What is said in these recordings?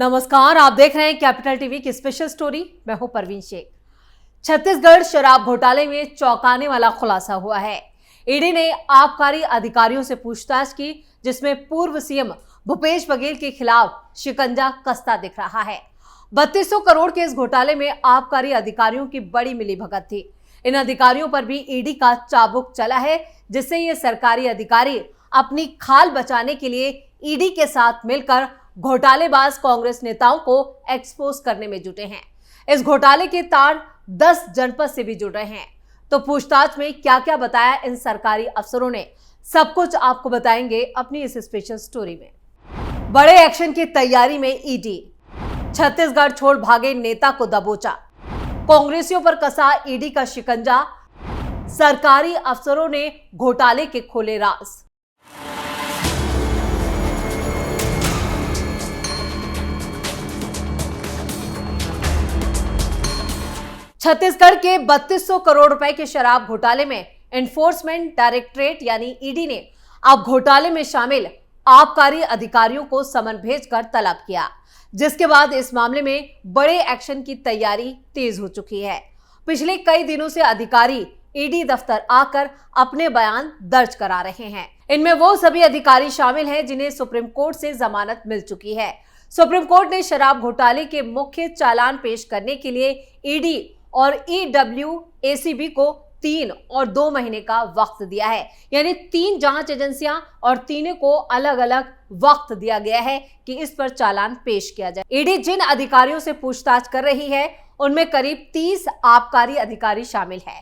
नमस्कार, आप देख रहे हैं कैपिटल टीवी की स्पेशल स्टोरी। मैं हूं परवीन शेख। छत्तीसगढ़ शराब घोटाले में चौंकाने वाला खुलासा हुआ है। ईडी ने आबकारी अधिकारियों से पूछताछ की, जिसमें पूर्व सीएम भूपेश बघेल के खिलाफ शिकंजा कसता दिख रहा है। 3200 करोड़ के इस घोटाले में आबकारी अधिकारियों की बड़ी मिलीभगत थी। इन अधिकारियों पर भी ईडी का चाबुक चला है, जिससे ये सरकारी अधिकारी अपनी खाल बचाने के लिए ईडी के साथ मिलकर घोटालेबाज कांग्रेस नेताओं को एक्सपोज करने में जुटे हैं। इस घोटाले के तार 10 जनपद से भी जुड़ रहे हैं। तो पूछताछ में क्या क्या बताया इन सरकारी अफसरों ने, सब कुछ आपको बताएंगे अपनी इस स्पेशल स्टोरी में। बड़े एक्शन की तैयारी में ईडी, छत्तीसगढ़ छोड़ भागे नेता को दबोचा, कांग्रेसियों पर कसा ईडी का शिकंजा, सरकारी अफसरों ने घोटाले के खोले राज। छत्तीसगढ़ के 3200 करोड़ रुपए के शराब घोटाले में एनफोर्समेंट डायरेक्टरेट यानी ईडी ने अब घोटाले में शामिल आबकारी अधिकारियों को समन भेजकर तलब किया, जिसके बाद इस मामले में बड़े एक्शन की तैयारी तेज हो चुकी है। पिछले कई दिनों से अधिकारी ईडी दफ्तर आकर अपने बयान दर्ज करा रहे हैं। इनमें वो सभी अधिकारी शामिल हैं जिन्हें सुप्रीम कोर्ट से जमानत मिल चुकी है। सुप्रीम कोर्ट ने शराब घोटाले के मुख्य चालान पेश करने के लिए ईडी और EWACB को 3 और 2 महीने का वक्त दिया है। यानी 3 जांच एजेंसियां और तीनों को अलग अलग वक्त दिया गया है कि इस पर चालान पेश किया जाए। ईडी जिन अधिकारियों से पूछताछ कर रही है, उनमें करीब 30 आबकारी अधिकारी शामिल है।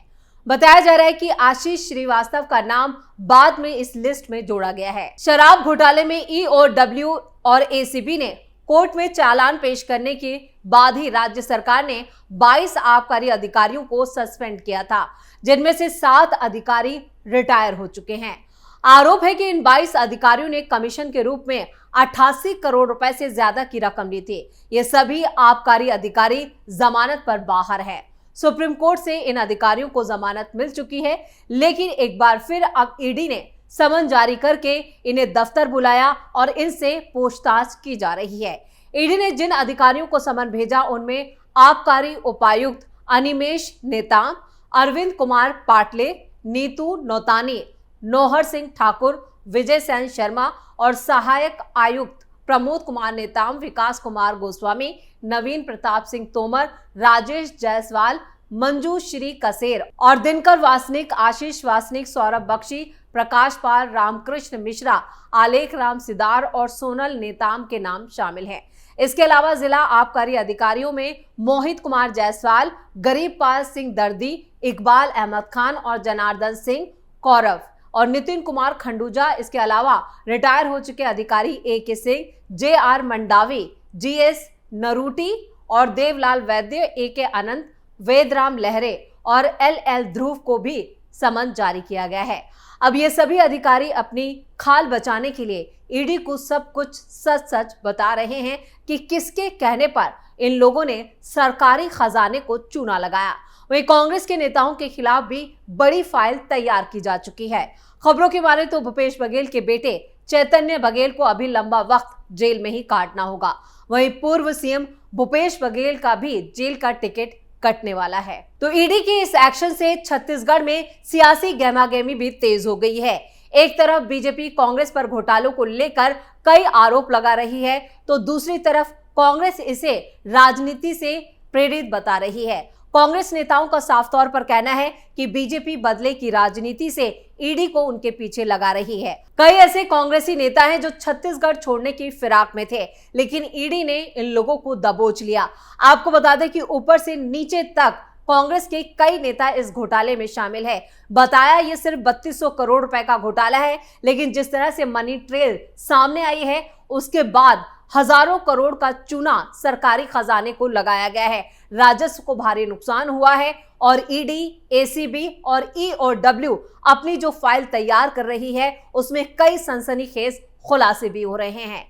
बताया जा रहा है कि आशीष श्रीवास्तव का नाम बाद में इस लिस्ट में जोड़ा गया है। शराब घोटाले में EOW और ACB ने कोर्ट में चालान पेश करने के बाद ही राज्य सरकार ने 22 आबकारी अधिकारियों को सस्पेंड किया था, जिनमें से 7 अधिकारी रिटायर हो चुके हैं। आरोप है कि इन 22 अधिकारियों ने कमीशन के रूप में 88 करोड़ रुपए से ज्यादा की रकम ली थी। ये सभी आबकारी अधिकारी जमानत पर बाहर है। सुप्रीम कोर्ट से इन अधिकारियों को जमानत मिल चुकी है, लेकिन एक बार फिर अब ईडी ने समन जारी करके इन्हें दफ्तर बुलाया और इनसे पूछताछ की जा रही है। ईडी ने जिन अधिकारियों को समन भेजा, उनमें आबकारी उपायुक्त अनिमेश नेताम, अरविंद कुमार पाटले, नीतू नौतानी, नौहर सिंह ठाकुर, विजय सेन शर्मा और सहायक आयुक्त प्रमोद कुमार नेताम, विकास कुमार गोस्वामी, नवीन प्रताप सिंह तोमर, राजेश जायसवाल, मंजू श्री कसेर और दिनकर वासनिक, आशीष वासनिक, सौरभ बख्शी, प्रकाश पाल, रामकृष्ण मिश्रा, आलेख राम सिदार और सोनल नेताम के नाम शामिल हैं। इसके अलावा जिला आबकारी अधिकारियों में मोहित कुमार जायसवाल, गरीब पाल सिंह दर्दी, इकबाल अहमद खान और जनार्दन सिंह कौरव और नितिन कुमार खंडूजा। इसके अलावा रिटायर हो चुके अधिकारी AK Singh, JR Mandavi, GS नरूटी और देवलाल वैद्य, AK अनंत, वेदराम लहरे और LL ध्रुव को भी समन जारी किया गया है। अब ये सभी अधिकारी अपनी खाल बचाने के लिए ईडी को सब कुछ सच सच बता रहे हैं कि किसके कहने पर इन लोगों ने सरकारी खजाने को चूना लगाया। वहीं कांग्रेस के नेताओं के खिलाफ भी बड़ी फाइल तैयार की जा चुकी है। खबरों की माने तो भूपेश बघेल के बेटे चैतन्य बघेल को अभी लंबा वक्त जेल में ही काटना होगा। वहीं पूर्व सीएम भूपेश बघेल का भी जेल का टिकट कटने वाला है। तो ईडी के इस एक्शन से छत्तीसगढ़ में सियासी गहमागहमी भी तेज हो गई है। एक तरफ बीजेपी कांग्रेस पर घोटालों को लेकर कई आरोप लगा रही है, तो दूसरी तरफ कांग्रेस इसे राजनीति से प्रेरित बता रही है। कांग्रेस नेताओं का साफ तौर पर कहना है कि बीजेपी बदले की राजनीति से ईडी को उनके पीछे लगा रही है। कई ऐसे कांग्रेसी नेता हैं जो छत्तीसगढ़ छोड़ने की फिराक में थे, लेकिन ईडी ने इन लोगों को दबोच लिया। आपको बता दें कि ऊपर से नीचे तक कांग्रेस के कई नेता इस घोटाले में शामिल है। बताया ये सिर्फ 3200 करोड़ रुपए का घोटाला है, लेकिन जिस तरह से मनी ट्रेल सामने आई है, उसके बाद हजारों करोड़ का चूना सरकारी खजाने को लगाया गया है। राजस्व को भारी नुकसान हुआ है और ईडी, ACB और EOW अपनी जो फाइल तैयार कर रही है, उसमें कई सनसनीखेज खुलासे भी हो रहे हैं।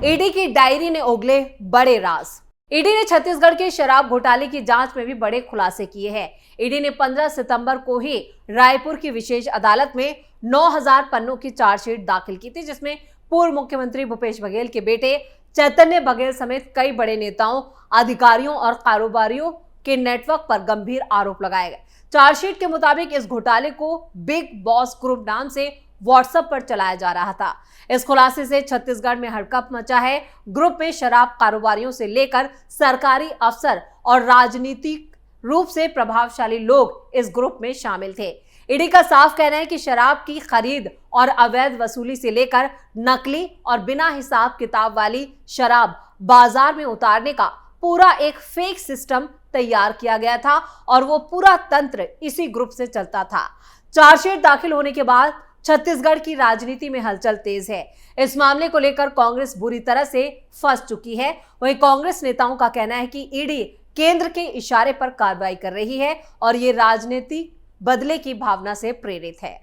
ईडी की डायरी ने उगले बड़े राज। ईडी ने छत्तीसगढ़ के शराब घोटाले की जांच में भी बड़े खुलासे किए हैं। ईडी ने 15 सितंबर को ही रायपुर की विशेष अदालत में 9000 पन्नों की चार्जशीट दाखिल की थी, जिसमें पूर्व मुख्यमंत्री भूपेश बघेल के बेटे चैतन्य बघेल समेत कई बड़े नेताओं, अधिकारियों और कारोबारियों के नेटवर्क पर गंभीर आरोप लगाए गए। चार्जशीट के मुताबिक इस घोटाले को बिग बॉस ग्रुप नाम से व्हाट्सएप पर चलाया जा रहा था। इस खुलासे से छत्तीसगढ़ में हड़कंप मचा है। ग्रुप में शराब कारोबारियों से लेकर सरकारी अफसर और राजनीतिक रूप से प्रभावशाली लोग इस ग्रुप में शामिल थे। ईडी का साफ कहना है कि शराब की खरीद और अवैध वसूली से लेकर नकली और बिना हिसाब किताब वाली शराब बाजार में उतारने का पूरा एक फेक सिस्टम तैयार किया गया था और वो पूरा तंत्र इसी ग्रुप से चलता था। चार्जशीट दाखिल होने के बाद छत्तीसगढ़ की राजनीति में हलचल तेज है। इस मामले को लेकर कांग्रेस बुरी तरह से फंस चुकी है। वहीं कांग्रेस नेताओं का कहना है कि ईडी केंद्र के इशारे पर कार्रवाई कर रही है और ये राजनीतिक बदले की भावना से प्रेरित है।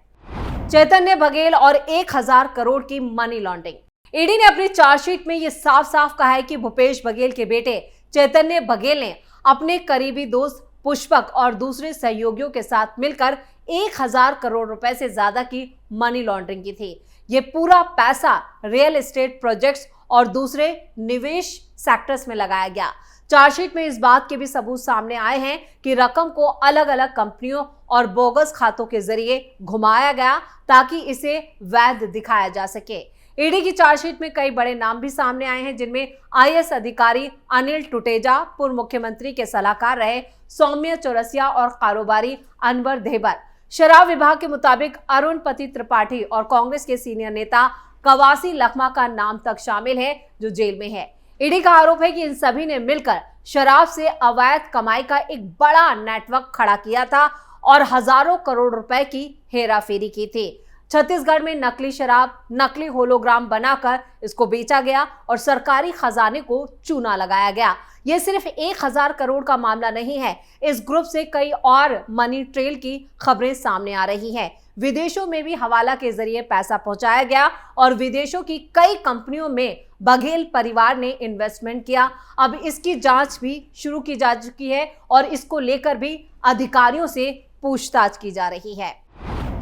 चैतन्य बघेल और 1000 करोड़ की मनी लॉन्ड्रिंग। ईडी ने अपनी चार्जशीट में यह साफ साफ कहा है कि भूपेश बघेल के बेटे चैतन्य बघेल ने अपने करीबी दोस्त पुष्पक और दूसरे सहयोगियों के साथ मिलकर 1000 करोड़ रुपए से ज्यादा की मनी लॉन्ड्रिंग की थी। ये पूरा पैसा रियल एस्टेट प्रोजेक्ट्स और दूसरे निवेश सेक्टर्स में लगाया गया। चार्जशीट में इस बात के भी सबूत सामने आए हैं कि रकम को अलग अलग कंपनियों और बोगस खातों के जरिए घुमाया गया ताकि इसे वैध दिखाया जा सके। ईडी की चार्जशीट में कई बड़े नाम भी सामने आए हैं, जिनमें आईएएस अधिकारी अनिल टुटेजा, पूर्व मुख्यमंत्री के सलाहकार रहे सौम्य चौरसिया और कारोबारी अनवर धेबर। शराब विभाग के मुताबिक अरुण पति त्रिपाठी और कांग्रेस के सीनियर नेता कवासी लखमा का नाम तक शामिल है, जो जेल में है। ईडी का आरोप है कि इन सभी ने मिलकर शराब से अवैध कमाई का एक बड़ा नेटवर्क खड़ा किया था और हजारों करोड़ रुपए की हेराफेरी की थी। छत्तीसगढ़ में नकली शराब, नकली होलोग्राम बनाकर इसको बेचा गया और सरकारी खजाने को चूना लगाया गया। यह सिर्फ 1000 करोड़ का मामला नहीं है। इस ग्रुप से कई और मनी ट्रेल की खबरें सामने आ रही हैं। विदेशों में भी हवाला के जरिए पैसा पहुंचाया गया और विदेशों की कई कंपनियों में बघेल परिवार ने इन्वेस्टमेंट किया। अब इसकी जांच भी शुरू की जा चुकी है और इसको लेकर भी अधिकारियों से पूछताछ की जा रही है।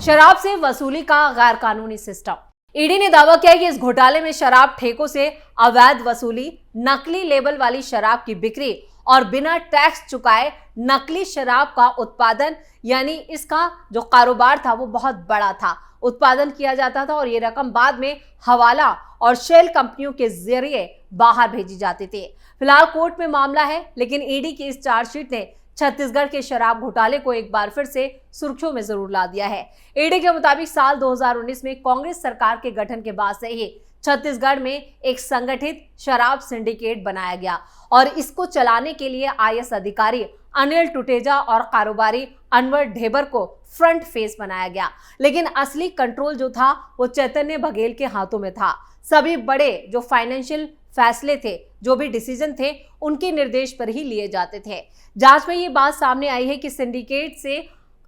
शराब से वसूली का गैर कानूनी सिस्टम। ईडी ने दावा किया कि इस घोटाले में शराब ठेकों से अवैध वसूली, नकली लेबल वाली शराब की बिक्री और बिना टैक्स चुकाए नकली शराब का उत्पादन, यानी इसका जो कारोबार था वो बहुत बड़ा था। उत्पादन किया जाता था और ये रकम बाद में हवाला और शेल कंपनियों के जरिए बाहर भेजी जाती थी। फिलहाल कोर्ट में मामला है, लेकिन ईडी की इस चार्जशीट ने छत्तीसगढ़ के शराब घोटाले को एक बार फिर से सुर्खियों में जरूर ला दिया है। ईडी के मुताबिक साल 2019 में कांग्रेस सरकार के गठन के बाद से ही छत्तीसगढ़ में एक संगठित शराब सिंडिकेट बनाया गया और इसको चलाने के लिए आईएएस अधिकारी अनिल टुटेजा और कारोबारी अनवर ढेबर को फ्रंट फेस बनाया गया। लेकिन असली कंट्रोल जो था वो चैतन्य बघेल के हाथों में था। सभी बड़े जो फाइनेंशियल फैसले थे, जो भी डिसीजन थे, उनके निर्देश पर ही लिए जाते थे। जांच में ये बात सामने आई है कि सिंडिकेट से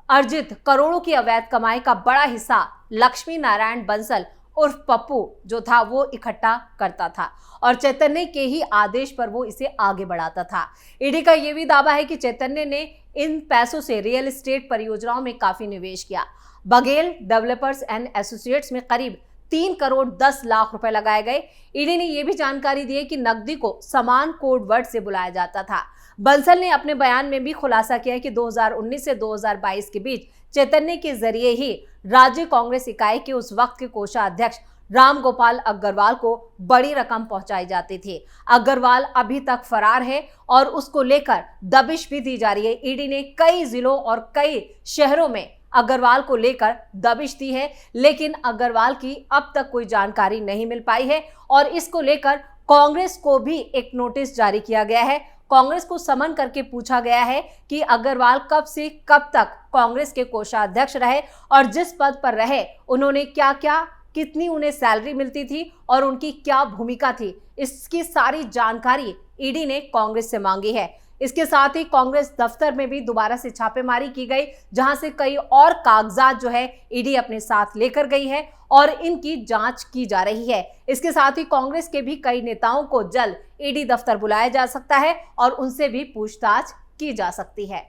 अर्जित करोड़ों की अवैध कमाई का बड़ा हिस्सा लक्ष्मी नारायण बंसल उर्फ पप्पू जो था वो इकट्ठा करता था और चैतन्य के ही आदेश पर वो इसे आगे बढ़ाता था। ईडी का ये भी दावा है कि चैतन्य ने इन पैसों से रियल एस्टेट परियोजनाओं में काफी निवेश किया। बघेल डेवलपर्स एंड एसोसिएट्स में करीब 3 करोड़ 10 लाख रुपए लगाए गए। ईडी ने यह भी जानकारी दी है कि नकदी को समान कोड वर्ड से बुलाया जाता था। बंसल ने अपने बयान में भी खुलासा किया कि 2019 से 2022 के बीच चैतन्य के जरिए ही राज्य कांग्रेस इकाई के उस वक्त के कोषाध्यक्ष राम गोपाल अग्रवाल को बड़ी रकम पहुंचाई जाती थी। अग्रवाल अभी तक फरार है और उसको लेकर दबिश भी दी जा रही है। ईडी ने कई जिलों और कई शहरों में अग्रवाल को लेकर दबिश दी है, लेकिन अग्रवाल की अब तक कोई जानकारी नहीं मिल पाई है और इसको लेकर कांग्रेस को भी एक नोटिस जारी किया गया है। कांग्रेस को समन करके पूछा गया है कि अग्रवाल कब से कब तक कांग्रेस के कोषाध्यक्ष रहे और जिस पद पर रहे उन्होंने क्या क्या, कितनी उन्हें सैलरी मिलती थी और उनकी क्या भूमिका थी, इसकी सारी जानकारी ईडी ने कांग्रेस से मांगी है। इसके साथ ही कांग्रेस दफ्तर में भी दोबारा से छापेमारी की गई, जहां से कई और कागजात जो है ईडी अपने साथ लेकर गई है और इनकी जांच की जा रही है। इसके साथ ही कांग्रेस के भी कई नेताओं को जल्द ईडी दफ्तर बुलाया जा सकता है और उनसे भी पूछताछ की जा सकती है।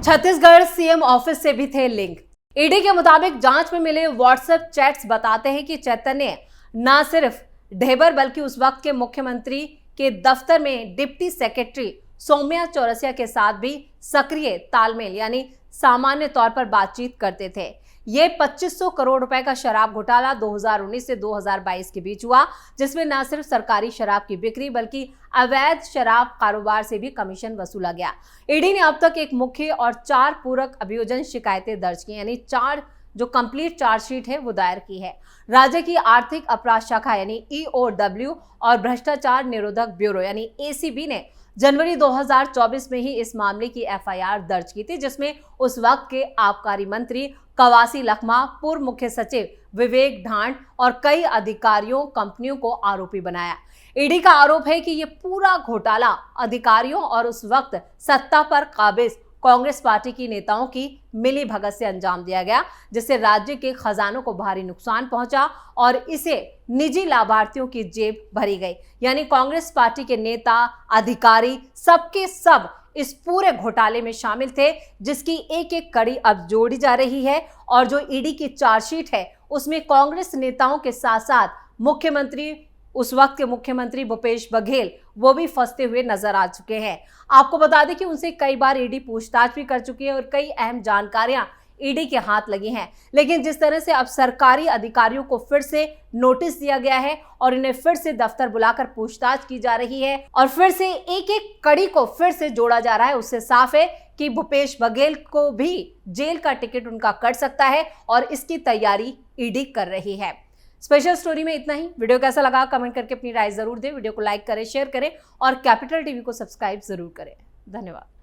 छत्तीसगढ़ सीएम ऑफिस से भी थे लिंक। ईडी के मुताबिक जांच में मिले व्हाट्सएप चैट्स बताते हैं कि चैतन्य न सिर्फ ढेबर बल्कि उस वक्त के मुख्यमंत्री के दफ्तर में डिप्टी सेक्रेटरी सौम्या चौरसिया के साथ भी सक्रिय तालमेल यानी सामान्य तौर पर बातचीत करते थे। ये 2500 करोड़ रुपए का शराब घोटाला 2019 से 2022 के बीच हुआ, जिसमें न सिर्फ सरकारी शराब की बिक्री बल्कि अवैध शराब कारोबार से भी कमीशन वसूला गया। ईडी ने अब तक एक मुख्य और 4 पूरक अभियोजन शिकायतें दर्ज की, यानी 4 जो कंप्लीट चार्जशीट है वो दायर की है। राज्य की आर्थिक अपराध शाखा यानी EOW और भ्रष्टाचार निरोधक ब्यूरो यानी ACB ने जनवरी 2024 में ही इस मामले की FIR दर्ज की थी, जिसमें उस वक्त के आबकारी मंत्री कवासी लखमा, पूर्व मुख्य सचिव विवेक ढांड और कई अधिकारियों कंपनियों को आरोपी बनाया। ईडी का आरोप है कि ये पूरा घोटाला अधिकारियों और उस वक्त सत्ता पर काबिज कांग्रेस पार्टी की नेताओं की मिली भगत से अंजाम दिया गया, जिससे राज्य के खजानों को भारी नुकसान पहुंचा और इसे निजी लाभार्थियों की जेब भरी गई। यानी कांग्रेस पार्टी के नेता, अधिकारी सबके सब इस पूरे घोटाले में शामिल थे, जिसकी एक एक कड़ी अब जोड़ी जा रही है। और जो ईडी की चार्जशीट है उसमें कांग्रेस नेताओं के साथ साथ मुख्यमंत्री, उस वक्त के मुख्यमंत्री भूपेश बघेल, वो भी फंसते हुए नजर आ चुके हैं। आपको बता दें कि उनसे कई बार ईडी पूछताछ भी कर चुकी है और कई अहम जानकारियां ईडी के हाथ लगी हैं। लेकिन जिस तरह से अब सरकारी अधिकारियों को फिर से नोटिस दिया गया है और इन्हें फिर से दफ्तर बुलाकर पूछताछ की जा रही है और फिर से एक एक कड़ी को फिर से जोड़ा जा रहा है, उससे साफ है कि भूपेश बघेल को भी जेल का टिकट उनका कट सकता है और इसकी तैयारी ईडी कर रही है। स्पेशल स्टोरी में इतना ही। वीडियो कैसा लगा कमेंट करके अपनी राय जरूर दें। वीडियो को लाइक करें, शेयर करें और कैपिटल टीवी को सब्सक्राइब जरूर करें। धन्यवाद।